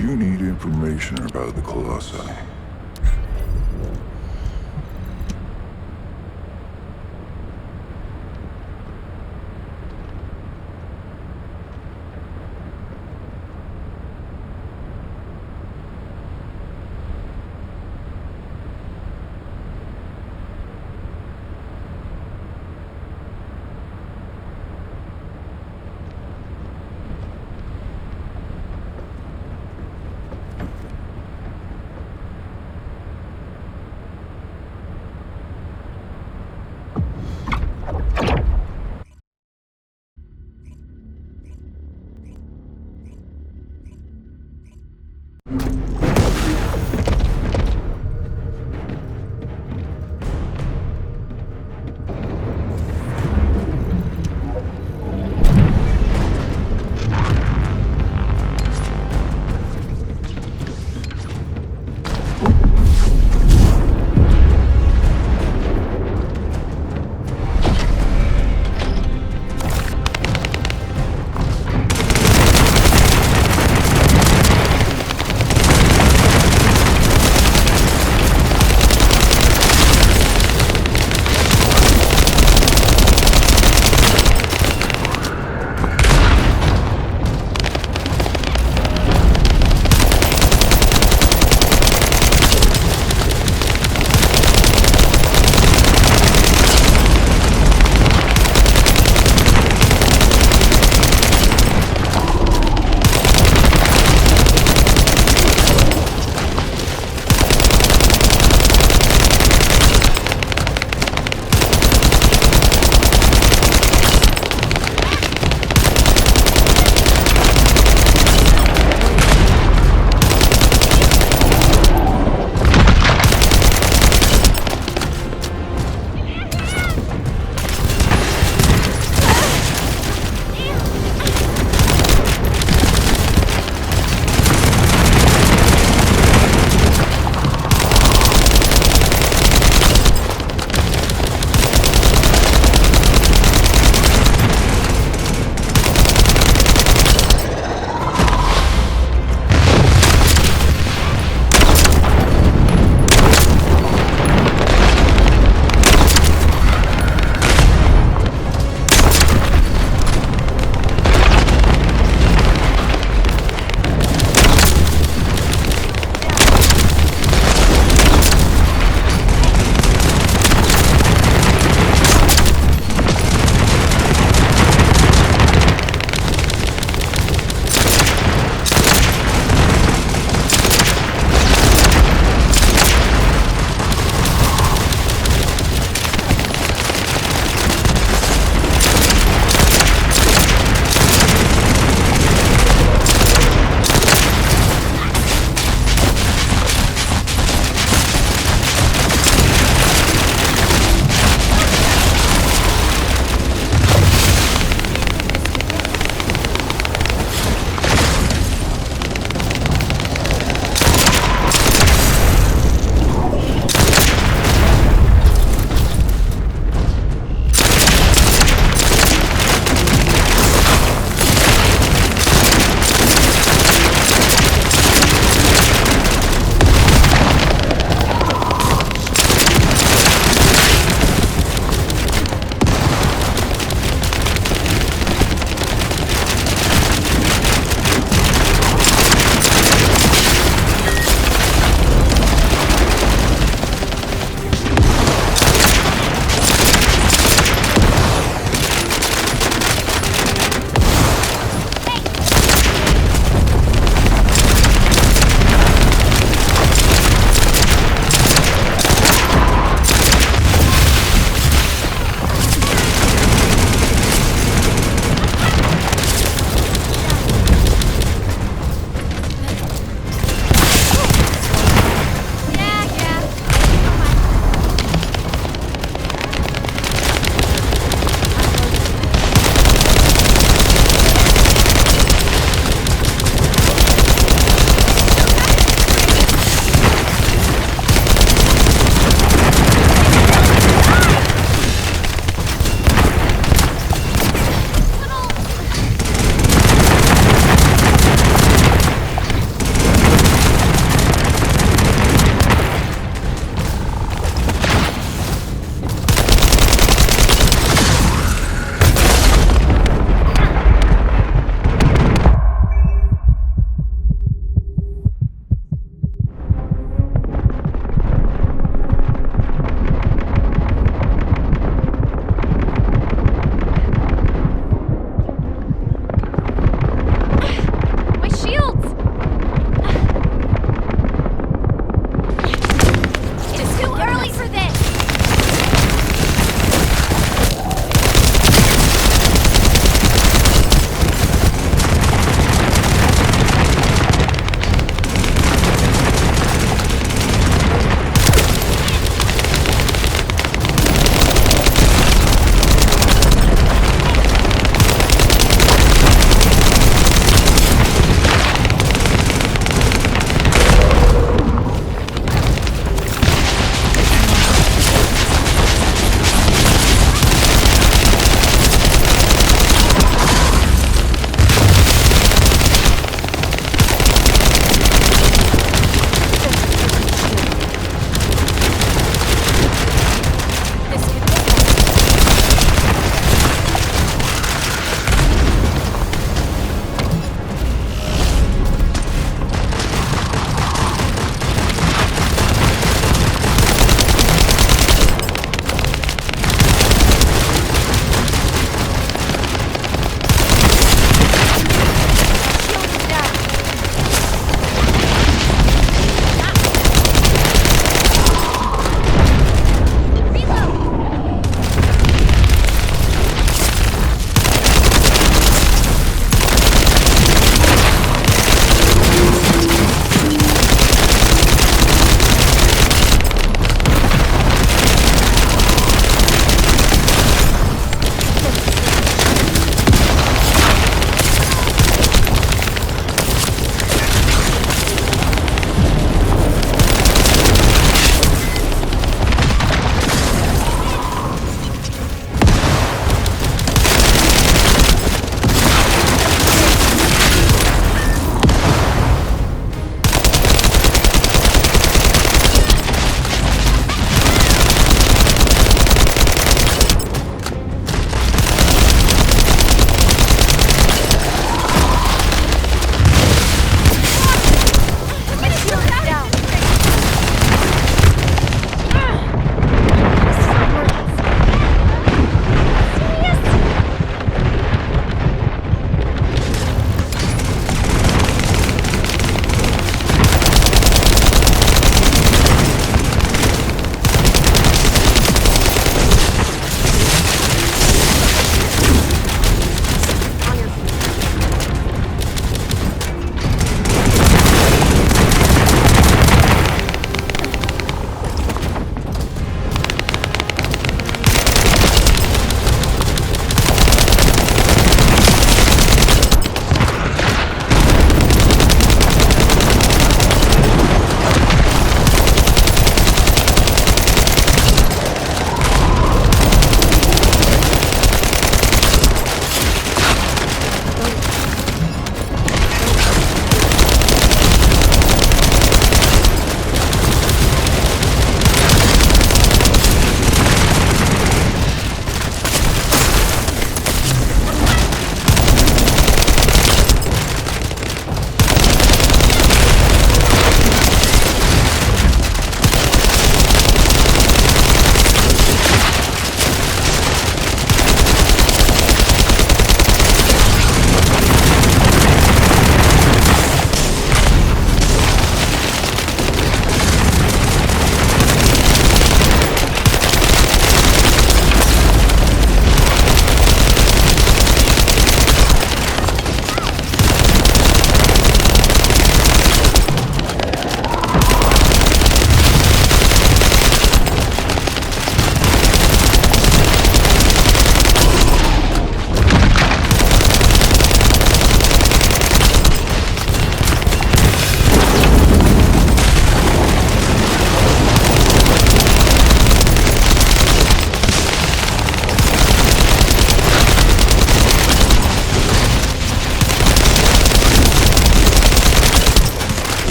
You need information about the Colossi.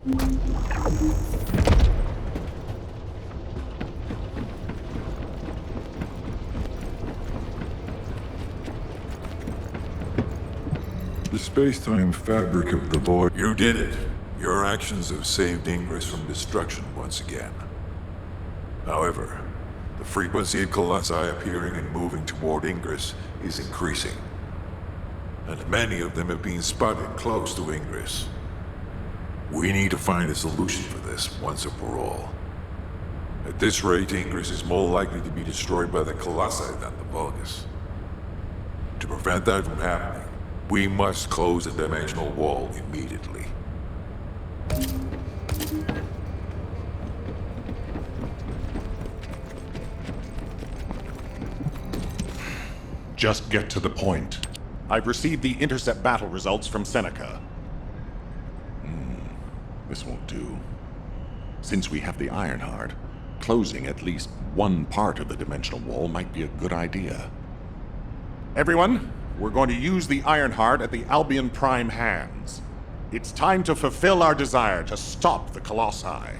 The space-time fabric of the void. You did it. Your actions have saved Ingress from destruction once again. However, the frequency of colossi appearing and moving toward Ingress is increasing. And many of them have been spotted close to Ingress. We need to find a solution for this once and for all. At this rate, Ingress is more likely to be destroyed by the colossi than the Vulgus. To prevent that from happening, we must close the dimensional wall immediately. Just get to the point. I've received the intercept battle results from Seneca. This won't do. Since we have the Ironheart, closing at least one part of the dimensional wall might be a good idea. Everyone, we're going to use the Ironheart at the Albion Prime hands. It's time to fulfill our desire to stop the Colossi.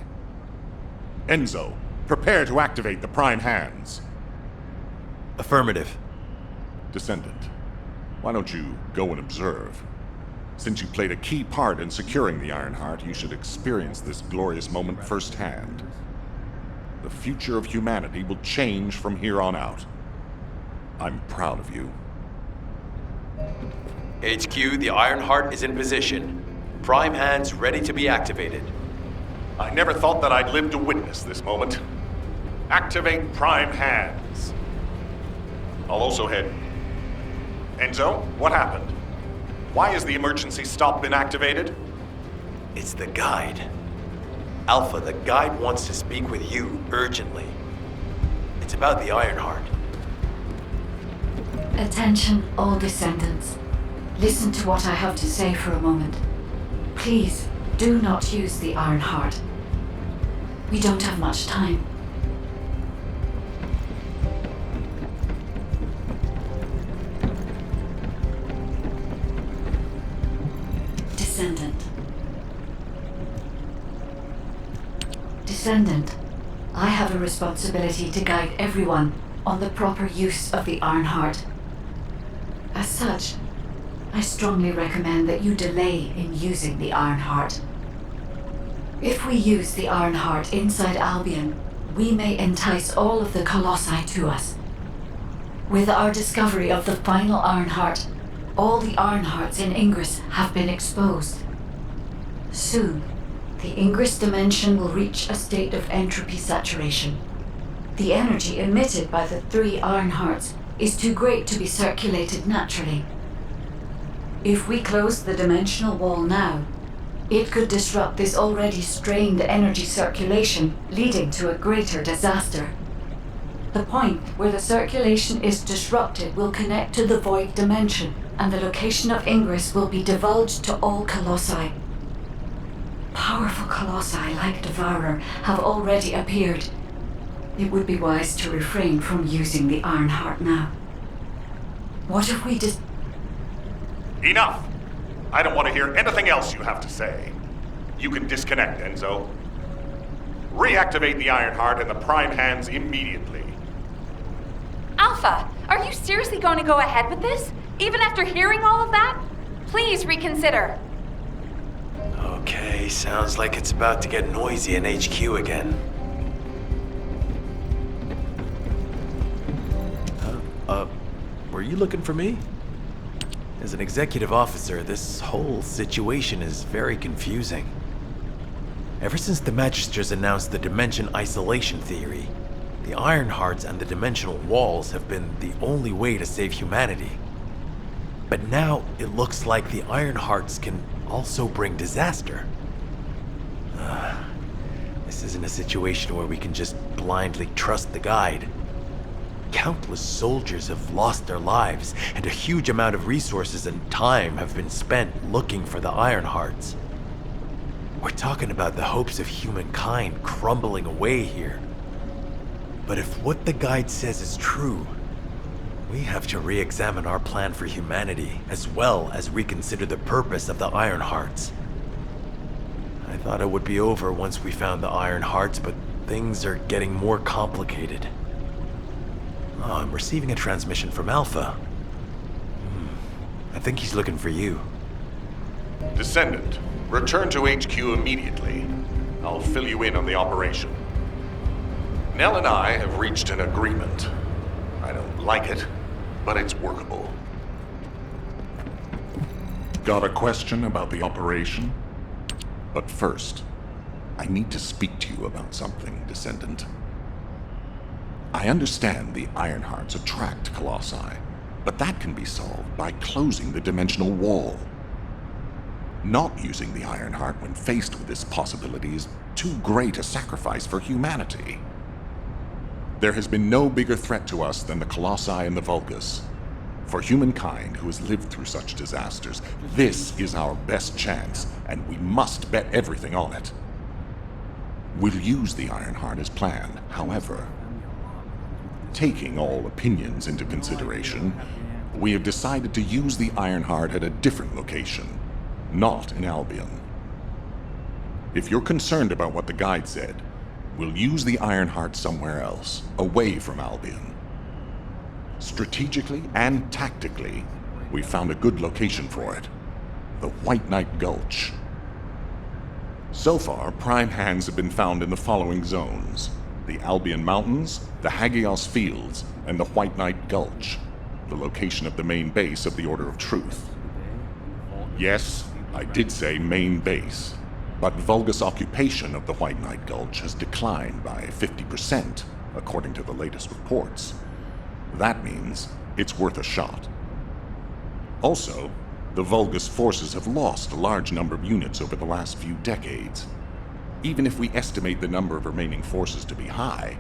Enzo, prepare to activate the Prime hands. Affirmative. Descendant, why don't you go and observe? Since you played a key part in securing the Ironheart, you should experience this glorious moment firsthand. The future of humanity will change from here on out. I'm proud of you. HQ, the Ironheart is in position. Prime hands ready to be activated. I never thought that I'd live to witness this moment. Activate Prime hands. I'll also head. Enzo, what happened? Why has the emergency stop been activated? It's the guide. Alpha, the guide wants to speak with you urgently. It's about the Ironheart. Attention, all descendants. Listen to what I have to say for a moment. Please, do not use the Ironheart. We don't have much time. Descendant. Descendant, I have a responsibility to guide everyone on the proper use of the Ironheart. As such, I strongly recommend that you delay in using the Ironheart. If we use the Ironheart inside Albion, we may entice all of the Colossi to us. With our discovery of the final Ironheart, all the Ironhearts in Ingress have been exposed. Soon, the Ingress dimension will reach a state of entropy saturation. The energy emitted by the 3 Ironhearts is too great to be circulated naturally. If we close the dimensional wall now, it could disrupt this already strained energy circulation, leading to a greater disaster. The point where the circulation is disrupted will connect to the void dimension, and the location of Ingress will be divulged to all Colossi. Powerful Colossi like Devourer have already appeared. It would be wise to refrain from using the Ironheart now. What if we just... Enough! I don't want to hear anything else you have to say. You can disconnect, Enzo. Reactivate the Ironheart and the Prime hands immediately. Alpha, are you seriously going to go ahead with this? Even after hearing all of that? Please reconsider. Okay, sounds like it's about to get noisy in HQ again. Were you looking for me? As an executive officer, this whole situation is very confusing. Ever since the Magisters announced the dimension isolation theory, the Ironhearts and the dimensional walls have been the only way to save humanity. But now it looks like the Ironhearts can also bring disaster. This isn't a situation where we can just blindly trust the guide. Countless soldiers have lost their lives, and a huge amount of resources and time have been spent looking for the Ironhearts. We're talking about the hopes of humankind crumbling away here. But if what the guide says is true, we have to re-examine our plan for humanity, as well as reconsider the purpose of the Ironhearts. I thought it would be over once we found the Iron Hearts, but things are getting more complicated. Oh, I'm receiving a transmission from Alpha. I think he's looking for you. Descendant, return to HQ immediately. I'll fill you in on the operation. Nell and I have reached an agreement. I don't like it, but it's workable. Got a question about the operation? But first, I need to speak to you about something, Descendant. I understand the Ironhearts attract Colossi, but that can be solved by closing the dimensional wall. Not using the Ironheart when faced with this possibility is too great a sacrifice for humanity. There has been no bigger threat to us than the Colossi and the Vulgus. For humankind who has lived through such disasters, this is our best chance, and we must bet everything on it. We'll use the Ironheart as planned, however. Taking all opinions into consideration, we have decided to use the Ironheart at a different location, not in Albion. If you're concerned about what the guide said, we'll use the Ironheart somewhere else, away from Albion. Strategically and tactically, we found a good location for it. The White Knight Gulch. So far, prime hands have been found in the following zones: the Albion Mountains, the Hagios Fields, and the White Knight Gulch, the location of the main base of the Order of Truth. Yes, I did say main base, but Vulgus occupation of the White Knight Gulch has declined by 50%, according to the latest reports. That means it's worth a shot. Also, the Vulgus forces have lost a large number of units over the last few decades. Even if we estimate the number of remaining forces to be high,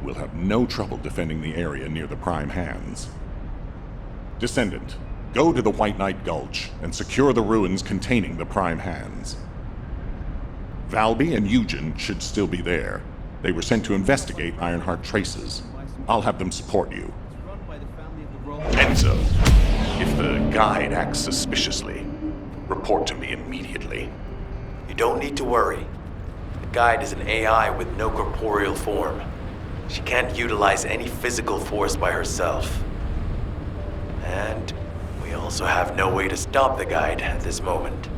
we'll have no trouble defending the area near the prime hands. Descendant, go to the White Knight Gulch and secure the ruins containing the prime hands. Valby and Eugen should still be there. They were sent to investigate Ironheart traces. I'll have them support you. Enzo, if the guide acts suspiciously, report to me immediately. You don't need to worry. The guide is an AI with no corporeal form. She can't utilize any physical force by herself. And we also have no way to stop the guide at this moment.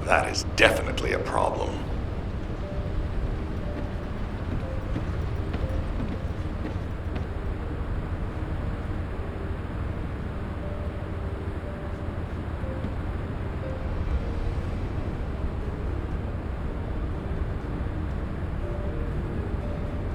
That is definitely a problem.